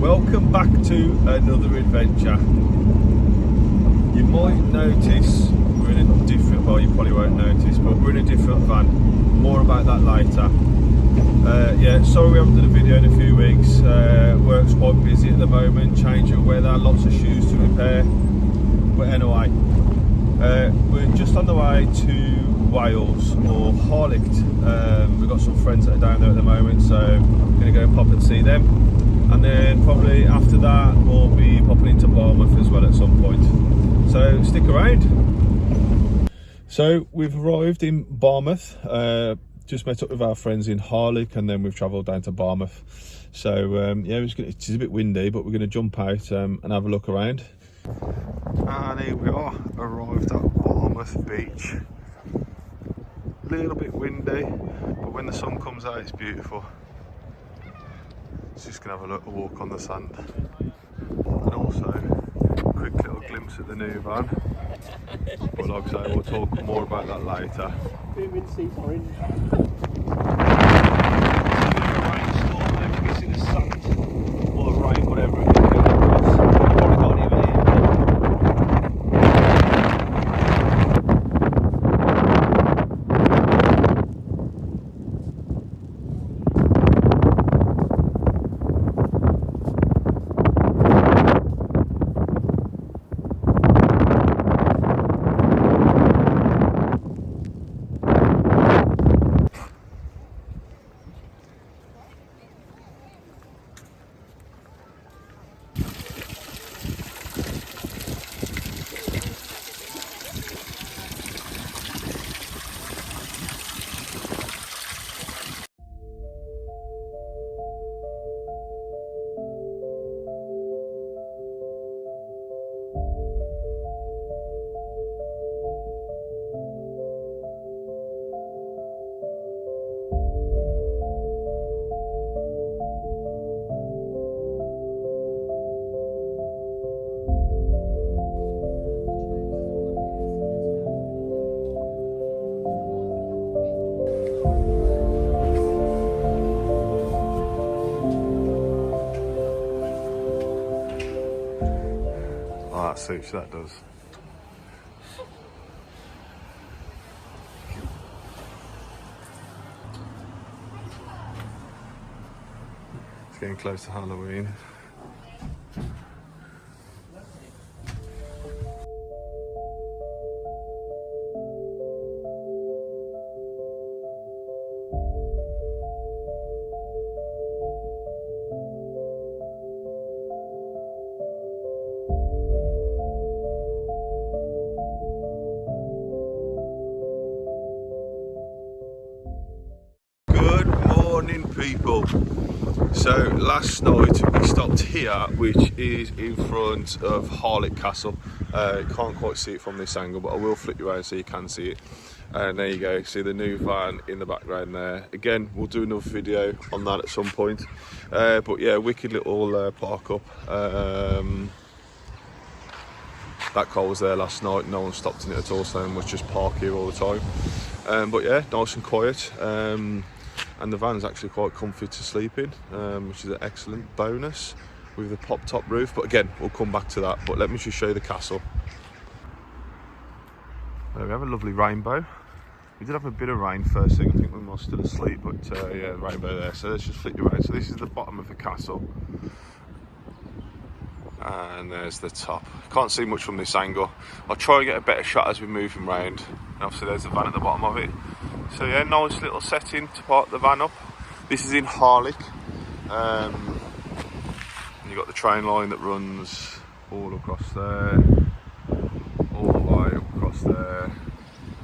Welcome back to another adventure. You might notice we're in a different, well, you probably won't notice, but we're in a different van. More about that later. Yeah, sorry we haven't done a video in a few weeks. Work's quite busy at the moment, change of weather, lots of shoes to repair. But anyway, we're just on the way to Wales, or Harlech. We've got some friends that are down there at the moment, so I'm going to go and pop and see them. And then probably after that we'll be popping into Barmouth as well at some point. So stick around. So we've arrived in Barmouth. Just met up with our friends in Harlech, and then we've travelled down to Barmouth. So yeah, it's a bit windy, but we're going to jump out and have a look around. And here we are, arrived at Barmouth Beach. A little bit windy, but when the sun comes out it's beautiful. Just going to have a walk on the sand, and also a quick little glimpse at the new van. But like I say, we'll talk more about that later. Rainstorm, you can see the sand or rain, whatever it is. Probably can't even hear. That suits, that does. It's getting close to Halloween. People, so last night we stopped here, which is in front of Harlech Castle. Can't quite see it from this angle, but I will flip you around so you can see it. And there you go, see the new van in the background there. Again, we'll do another video on that at some point. But yeah, wicked little park up. That car was there last night, no one stopped in it at all, so we must just park here all the time. But yeah, nice and quiet. And the van's actually quite comfy to sleep in, which is an excellent bonus with the pop top roof. But again, we'll come back to that. But let me just show you the castle. There we have a lovely rainbow. We did have a bit of rain first thing. I think we were still asleep, but yeah, rainbow there. So let's just flip you around. So this is the bottom of the castle, and there's the top. Can't see much from this angle. I'll try and get a better shot as we move him round. And obviously there's the van at the bottom of it. So yeah, nice little setting to park the van up. This is in Harlech. You've got the train line that runs all across there, all the way across there,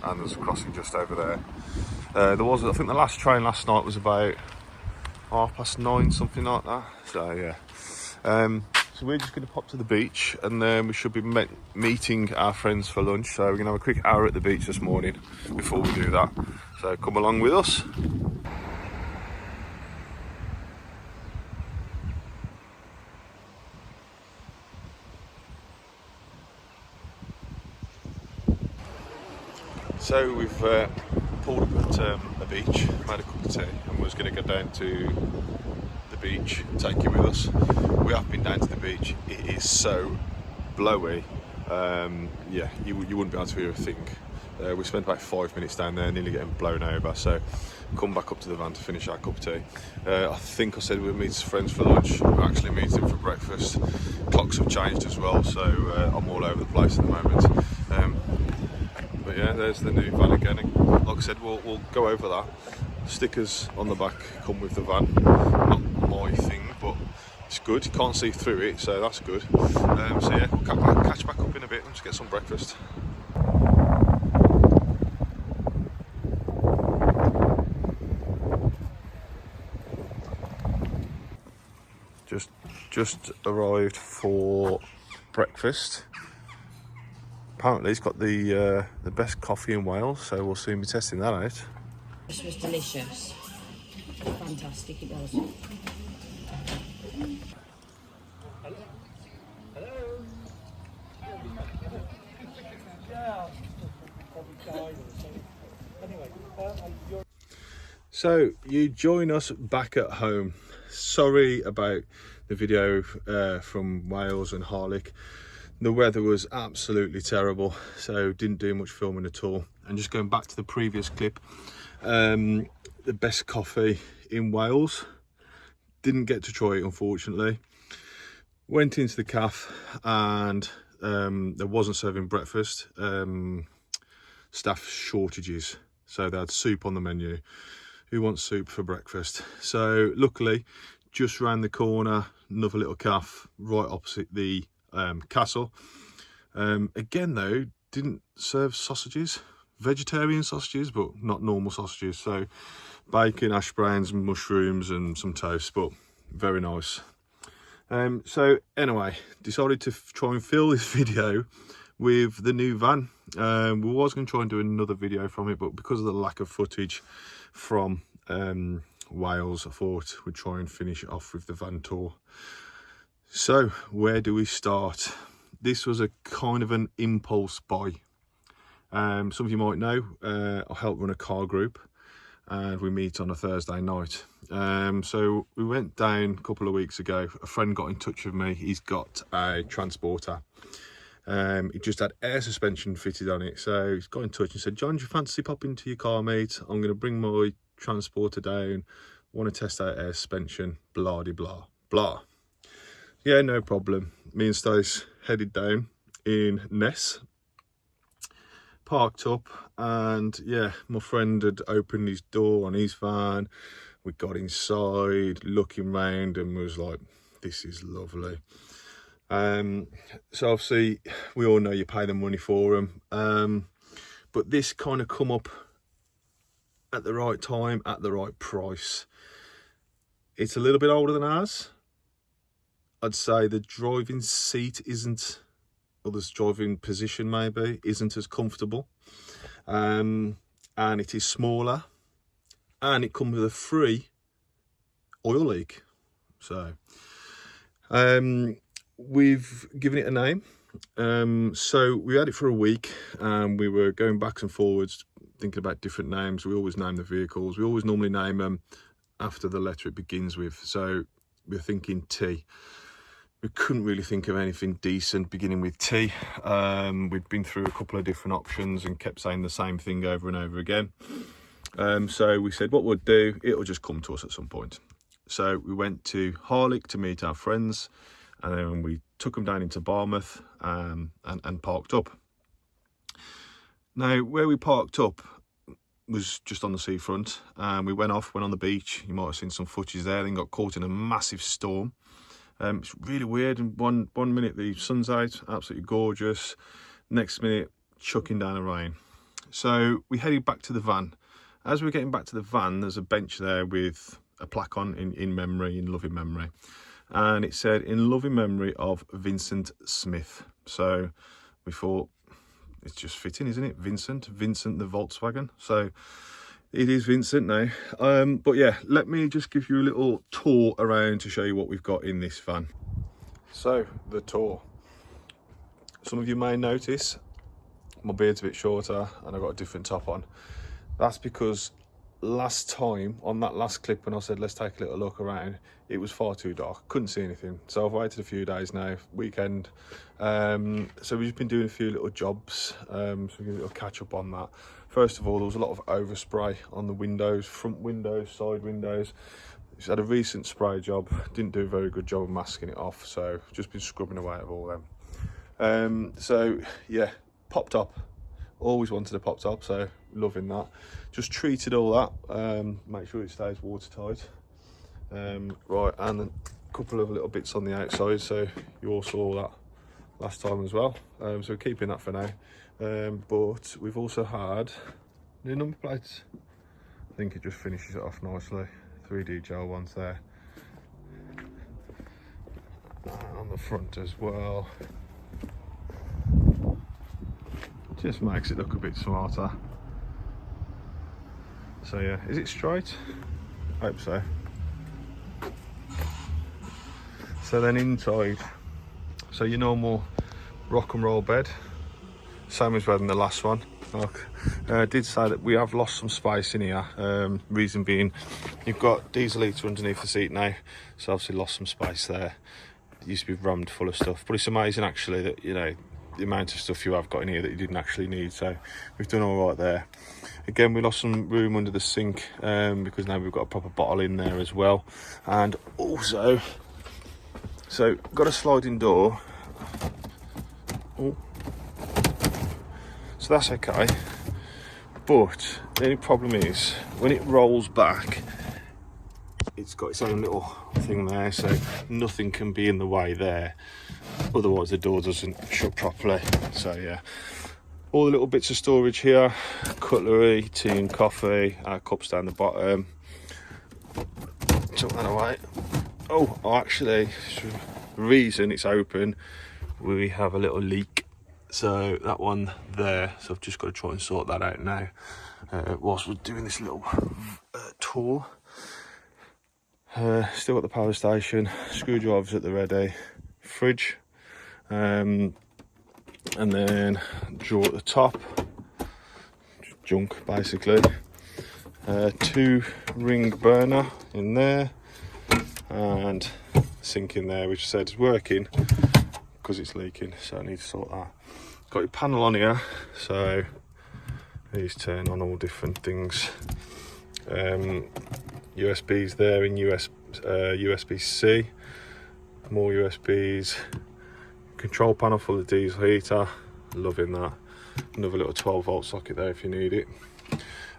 and there's a crossing just over there. There was, I think the last train last night was about 9:30, something like that. So yeah. So we're just going to pop to the beach, and then we should be meeting our friends for lunch. So we're going to have a quick hour at the beach this morning before we do that. So come along with us. So we've pulled up at a beach, made a cup of tea, and we're going to go down to the beach, take you with us. We have been down to the beach. It is so blowy. Yeah, you wouldn't be able to hear a thing. We spent about 5 minutes down there, nearly getting blown over. So come back up to the van to finish our cup of tea. I think I said we'd meet friends for lunch. We're actually meeting for breakfast. Clocks have changed as well, so I'm all over the place at the moment. But yeah, there's the new van again. Like I said, we'll go over that. Stickers on the back come with the van. Not my thing, but it's good. You can't see through it, so that's good. So yeah, we'll catch back up in a bit and just get some breakfast. Just arrived for breakfast. Apparently it's got the best coffee in Wales, so we'll soon be testing that out. This was delicious. Fantastic, it was. So you join us back at home. Sorry about the video from Wales and Harlech. The weather was absolutely terrible, so didn't do much filming at all. And just going back to the previous clip, the best coffee in Wales. Didn't get to try it, unfortunately. Went into the cafe and there wasn't serving breakfast. Staff shortages, so they had soup on the menu. Who wants soup for breakfast? So luckily, just round the corner, another little cafe right opposite the castle. Again though, didn't serve sausages, vegetarian sausages, but not normal sausages. So bacon, hash browns, mushrooms and some toast, but very nice. So anyway, decided to try and fill this video with the new van. We was going to try and do another video from it, but because of the lack of footage from Wales, I thought we'd try and finish it off with the van tour. So where do we start? This was a kind of an impulse buy. Some of you might know, I help run a car group and we meet on a Thursday night. So we went down a couple of weeks ago. A friend got in touch with me. He's got a transporter. He just had air suspension fitted on it, so he's got in touch and said, John, do you fancy popping to your car, mate? I'm going to bring my transporter down, want to test out air suspension, blah de blah blah. Yeah, no problem. Me and Stace headed down in Ness, parked up, and yeah, my friend had opened his door on his van. We got inside, looking round, and was like, this is lovely. So obviously we all know you pay the money for them, but this kind of come up at the right time, at the right price. It's a little bit older than ours. I'd say the driving seat isn't, or the driving position maybe isn't as comfortable, and it is smaller, and it comes with a free oil leak. So we've given it a name. So we had it for a week and we were going back and forwards thinking about different names. We always name the vehicles. We always normally name them after the letter it begins with. So we're thinking T. We couldn't really think of anything decent beginning with T. We'd been through a couple of different options and kept saying the same thing over and over again. So we said what we'll do, it'll just come to us at some point. So we went to Harlech to meet our friends, and then we took them down into Barmouth and parked up. Now, where we parked up was just on the seafront, and we went on the beach. You might have seen some footage there, then got caught in a massive storm. It's really weird. And one minute the sun's out, absolutely gorgeous. Next minute, chucking down the rain. So we headed back to the van. As we were getting back to the van, there's a bench there with a plaque on in loving memory. And it said, in loving memory of Vincent Smith. So we thought, it's just fitting, isn't it? Vincent the Volkswagen. So it is Vincent now. But yeah, let me just give you a little tour around to show you what we've got in this van. So the tour. Some of you may notice my beard's a bit shorter and I've got a different top on. That's because last time on that last clip when I said let's take a little look around, it was far too dark, couldn't see anything. So I've waited a few days now, weekend, so we've been doing a few little jobs, so we can a little catch up on that. First of all, there was a lot of overspray on the windows, front windows, side windows. Just had a recent spray job, didn't do a very good job of masking it off, so just been scrubbing away at all them. So yeah, pop top, always wanted a pop top, so loving that. Just treated all that, make sure it stays watertight. Right, and a couple of little bits on the outside, so you all saw that last time as well. So we're keeping that for now. But we've also had new number plates. I think it just finishes it off nicely. 3D gel ones there. And on the front as well. Just makes it look a bit smarter. So yeah, is it straight? Hope so. So then inside, so your normal rock and roll bed, same as we had in the last one. I did say that we have lost some space in here. Reason being, you've got diesel heater underneath the seat now, so obviously lost some space there. It used to be rammed full of stuff, but it's amazing actually that, you know, the amount of stuff you have got in here that you didn't actually need. So we've done all right there. Again, we lost some room under the sink, because now we've got a proper bottle in there as well. And also, so got a sliding door. Oh. So that's okay, but the only problem is when it rolls back, it's got its own little thing there, so nothing can be in the way there, otherwise the door doesn't shut properly. So yeah, all the little bits of storage here, cutlery, tea and coffee, cups down the bottom. Took that away. Oh, actually, the reason it's open, we have a little leak. So that one there, so I've just got to try and sort that out now, whilst we're doing this little tour. Still got the power station, screwdrivers at the ready, fridge, and then drawer at the top, junk basically. 2 ring burner in there, and sink in there, which I said is working because it's leaking, so I need to sort that. Got your panel on here, so these turn on all different things. USBs there in USB-C, more USBs, control panel for the diesel heater, loving that. Another little 12-volt socket there if you need it.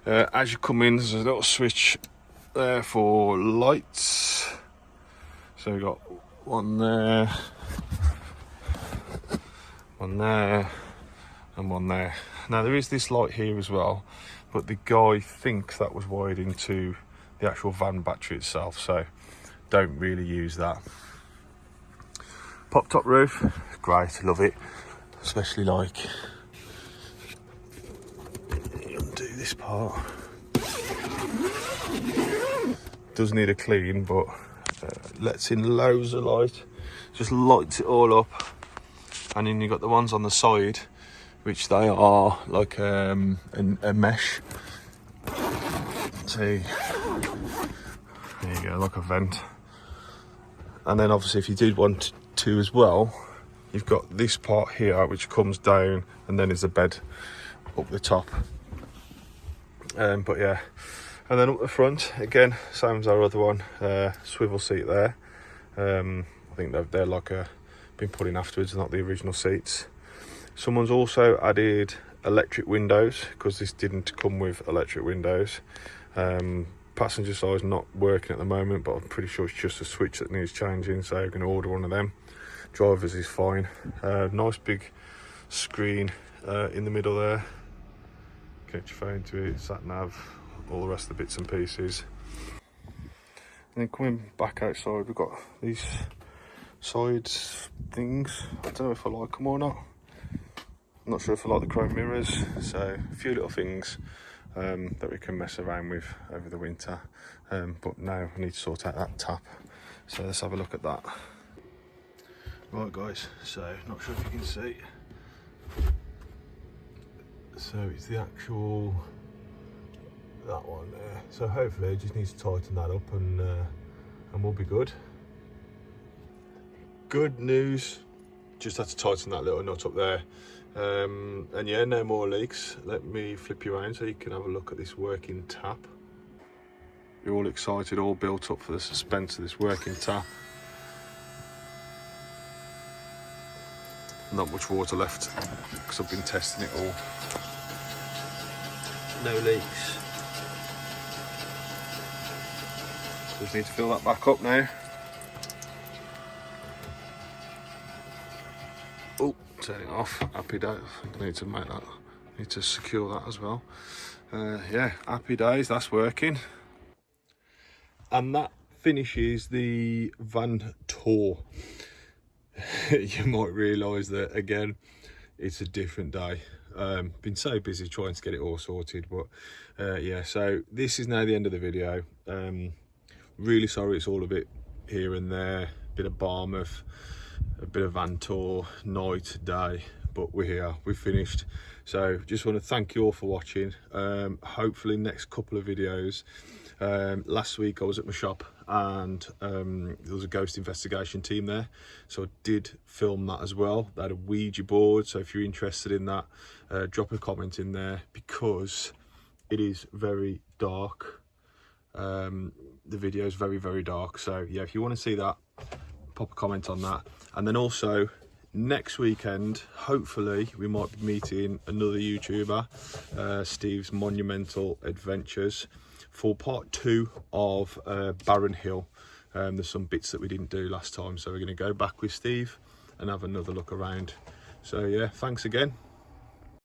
As you come in, there's a little switch there for lights. So we've got one there, one there, and one there. Now there is this light here as well, but the guy thinks that was wired into the actual van battery itself, so don't really use that. Pop top roof, great, love it. Especially like, undo this part. Does need a clean, but lets in loads of light, just lights it all up. And then you've got the ones on the side, which they are like a mesh. See, there you go, like a vent. And then obviously if you did want to as well, you've got this part here which comes down, and then there's a bed up the top. But yeah, and then up the front again, same as our other one, swivel seat there. I think they're like been put in afterwards, not the original seats. Someone's also added electric windows, because this didn't come with electric windows. Passenger side not working at the moment, but I'm pretty sure it's just a switch that needs changing, so I'm going to order one of them. Drivers is fine. Nice big screen in the middle there. Connect your phone to it, sat nav, all the rest of the bits and pieces. And then coming back outside, we've got these side things. I don't know if I like them or not. I'm not sure if I like the chrome mirrors, so a few little things that we can mess around with over the winter. But now I need to sort out that tap, so let's have a look at that. Right guys, so not sure if you can see, so it's the actual that one there. So hopefully I just need to tighten that up and we'll be good. Good news, just had to tighten that little nut up there. And yeah, no more leaks. Let me flip you around so you can have a look at this working tap. You're all excited, all built up for the suspense of this working tap. Not much water left because I've been testing it all. No leaks. Just need to fill that back up now. Oh, turn it off. Happy days. I think I need to make that. Need to secure that as well. Yeah, happy days. That's working. And that finishes the van tour. You might realise that again, it's a different day. Been so busy trying to get it all sorted, but yeah. So this is now the end of the video. Really sorry, it's all a bit here and there. Bit of Barmouth, a bit of van tour, night, day, but we're here, we've finished. So just want to thank you all for watching. Hopefully next couple of videos. Last week I was at my shop and there was a ghost investigation team there, so I did film that as well. They had a Ouija board, so if you're interested in that, drop a comment in there because it is very dark. The video is very, very dark, so yeah, if you want to see that, pop a comment on that. And then also next weekend, hopefully we might be meeting another YouTuber, Steve's Monumental Adventures, for part 2 of Barren Hill. There's some bits that we didn't do last time, so we're going to go back with Steve and have another look around. So yeah, thanks again.